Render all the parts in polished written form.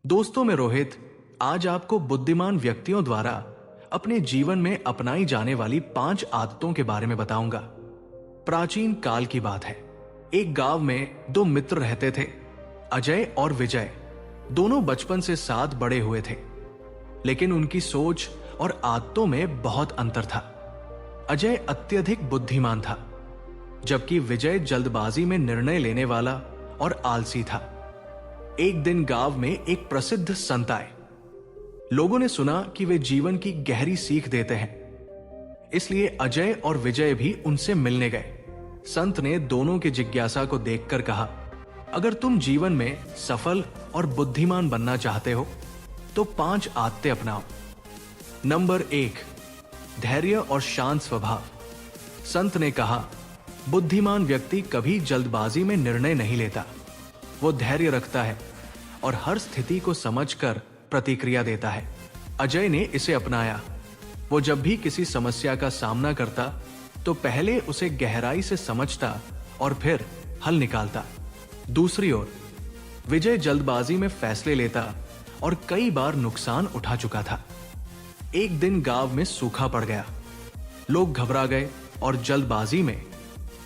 दोस्तों, मैं रोहित आज आपको बुद्धिमान व्यक्तियों द्वारा अपने जीवन में अपनाई जाने वाली 5 आदतों के बारे में बताऊंगा। प्राचीन काल की बात है। एक गांव में 2 मित्र रहते थे, अजय और विजय। दोनों बचपन से साथ बड़े हुए थे, लेकिन उनकी सोच और आदतों में बहुत अंतर था। अजय अत्यधिक बुद्धिमान था, जबकि विजय जल्दबाजी में निर्णय लेने वाला और आलसी था। एक दिन गांव में एक प्रसिद्ध संत आए। लोगों ने सुना कि वे जीवन की गहरी सीख देते हैं, इसलिए अजय और विजय भी उनसे मिलने गए। संत ने दोनों की जिज्ञासा को देखकर कहा, अगर तुम जीवन में सफल और बुद्धिमान बनना चाहते हो तो 5 आदतें अपनाओ। नंबर 1, धैर्य और शांत स्वभाव। संत ने कहा, बुद्धिमान व्यक्ति कभी जल्दबाजी में निर्णय नहीं लेता। वो धैर्य रखता है और हर स्थिति को समझकर प्रतिक्रिया देता है। अजय ने इसे अपनाया। वो जब भी किसी समस्या का सामना करता तो पहले उसे गहराई से समझता और फिर हल निकालता। दूसरी ओर विजय जल्दबाजी में फैसले लेता और कई बार नुकसान उठा चुका था। एक दिन गांव में सूखा पड़ गया। लोग घबरा गए और जल्दबाजी में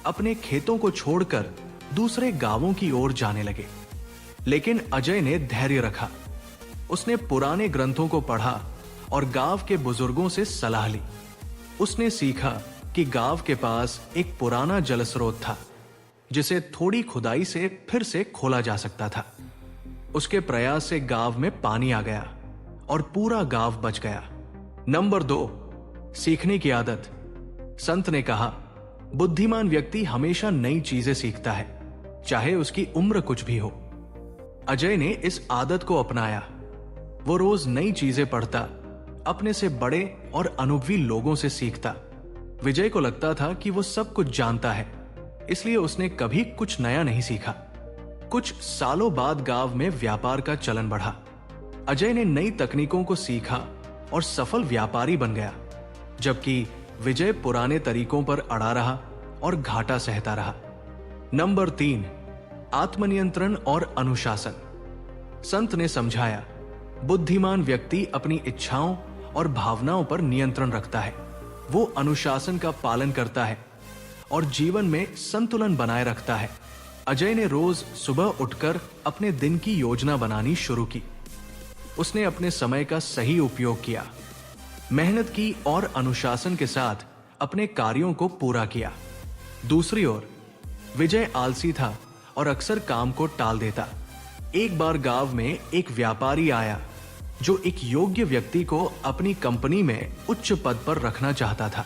अपने खेतों को छोड़कर दूसरे गांवों की ओर जाने लगे। लेकिन अजय ने धैर्य रखा। उसने पुराने ग्रंथों को पढ़ा और गांव के बुजुर्गों से सलाह ली। उसने सीखा कि गांव के पास एक पुराना जल स्रोत था, जिसे थोड़ी खुदाई से फिर से खोला जा सकता था। उसके प्रयास से गांव में पानी आ गया और पूरा गांव बच गया। नंबर 2, सीखने की आदत। संत ने कहा, बुद्धिमान व्यक्ति हमेशा नई चीजें सीखता है, चाहे उसकी उम्र कुछ भी हो। अजय ने इस आदत को अपनाया। वो रोज नई चीजें पढ़ता, अपने से बड़े और अनुभवी लोगों से सीखता। विजय को लगता था कि वो सब कुछ जानता है, इसलिए उसने कभी कुछ नया नहीं सीखा। कुछ सालों बाद गांव में व्यापार का चलन बढ़ा। अजय ने नई तकनीकों को सीखा और सफल व्यापारी बन गया, जबकि विजय पुराने तरीकों पर अड़ा रहा और घाटा सहता रहा। नंबर 3, आत्मनियंत्रण और अनुशासन। संत ने समझाया, बुद्धिमान व्यक्ति अपनी इच्छाओं और भावनाओं पर नियंत्रण रखता है। वो अनुशासन का पालन करता है और जीवन में संतुलन बनाए रखता है। अजय ने रोज सुबह उठकर अपने दिन की योजना बनानी शुरू की। उसने अपने समय का सही उपयोग किया, मेहनत की और अनुशासन के साथ अपने कार्यों को पूरा किया। दूसरी ओर विजय आलसी था और अक्सर काम को टाल देता। एक बार गांव में एक व्यापारी आया जो एक योग्य व्यक्ति को अपनी कंपनी में उच्च पद पर रखना चाहता था।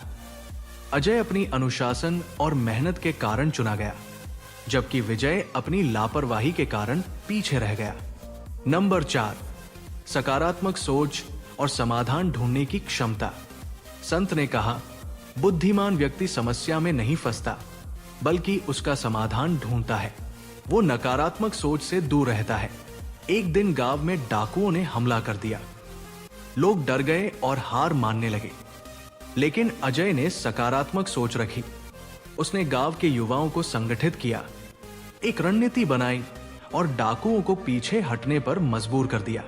अजय अपनी अनुशासन और मेहनत के कारण चुना गया, जबकि विजय अपनी लापरवाही के कारण पीछे रह गया। नंबर 4, सकारात्मक सोच और समाधान ढूंढने की क्षमता। संत ने कहा, बुद्धिमान व्यक्ति समस्या में नहीं फंसता, बल्कि उसका समाधान ढूंढता है। वो नकारात्मक सोच से दूर रहता है। एक दिन गांव में डाकुओं ने हमला कर दिया। लोग डर गए और हार मानने लगे, लेकिन अजय ने सकारात्मक सोच रखी। उसने गांव के युवाओं को संगठित किया, एक रणनीति बनाई और डाकुओं को पीछे हटने पर मजबूर कर दिया।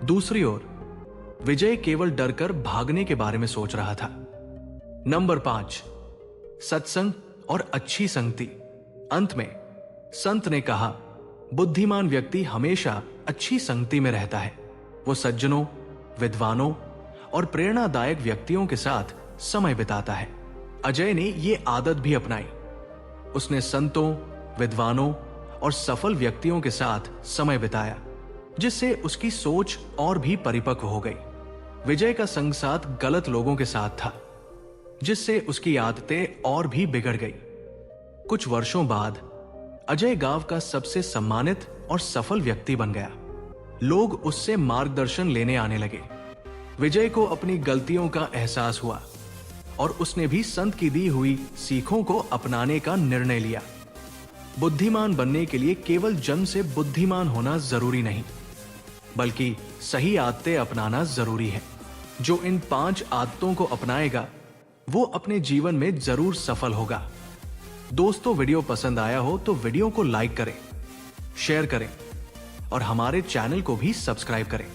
दूसरी ओर विजय केवल डरकर भागने के बारे में सोच रहा था। नंबर 5, सत्संग और अच्छी संगति। अंत में संत ने कहा, बुद्धिमान व्यक्ति हमेशा अच्छी संगति में रहता है। वो सज्जनों, विद्वानों और प्रेरणादायक व्यक्तियों के साथ समय बिताता है। अजय ने ये आदत भी अपनाई। उसने संतों, विद्वानों और सफल व्यक्तियों के साथ समय बिताया, जिससे उसकी सोच और भी परिपक्व हो गई। विजय का संग साथ गलत लोगों के साथ था, जिससे उसकी आदतें और भी बिगड़ गई। कुछ वर्षों बाद अजय गांव का सबसे सम्मानित और सफल व्यक्ति बन गया। लोग उससे मार्गदर्शन लेने आने लगे। विजय को अपनी गलतियों का एहसास हुआ और उसने भी संत की दी हुई सीखों को अपनाने का निर्णय लिया। बुद्धिमान बनने के लिए केवल जन्म से बुद्धिमान होना जरूरी नहीं, बल्कि सही आदतें अपनाना जरूरी है। जो इन 5 आदतों को अपनाएगा, वो अपने जीवन में जरूर सफल होगा। दोस्तों, वीडियो पसंद आया हो तो वीडियो को लाइक करें, शेयर करें और हमारे चैनल को भी सब्सक्राइब करें।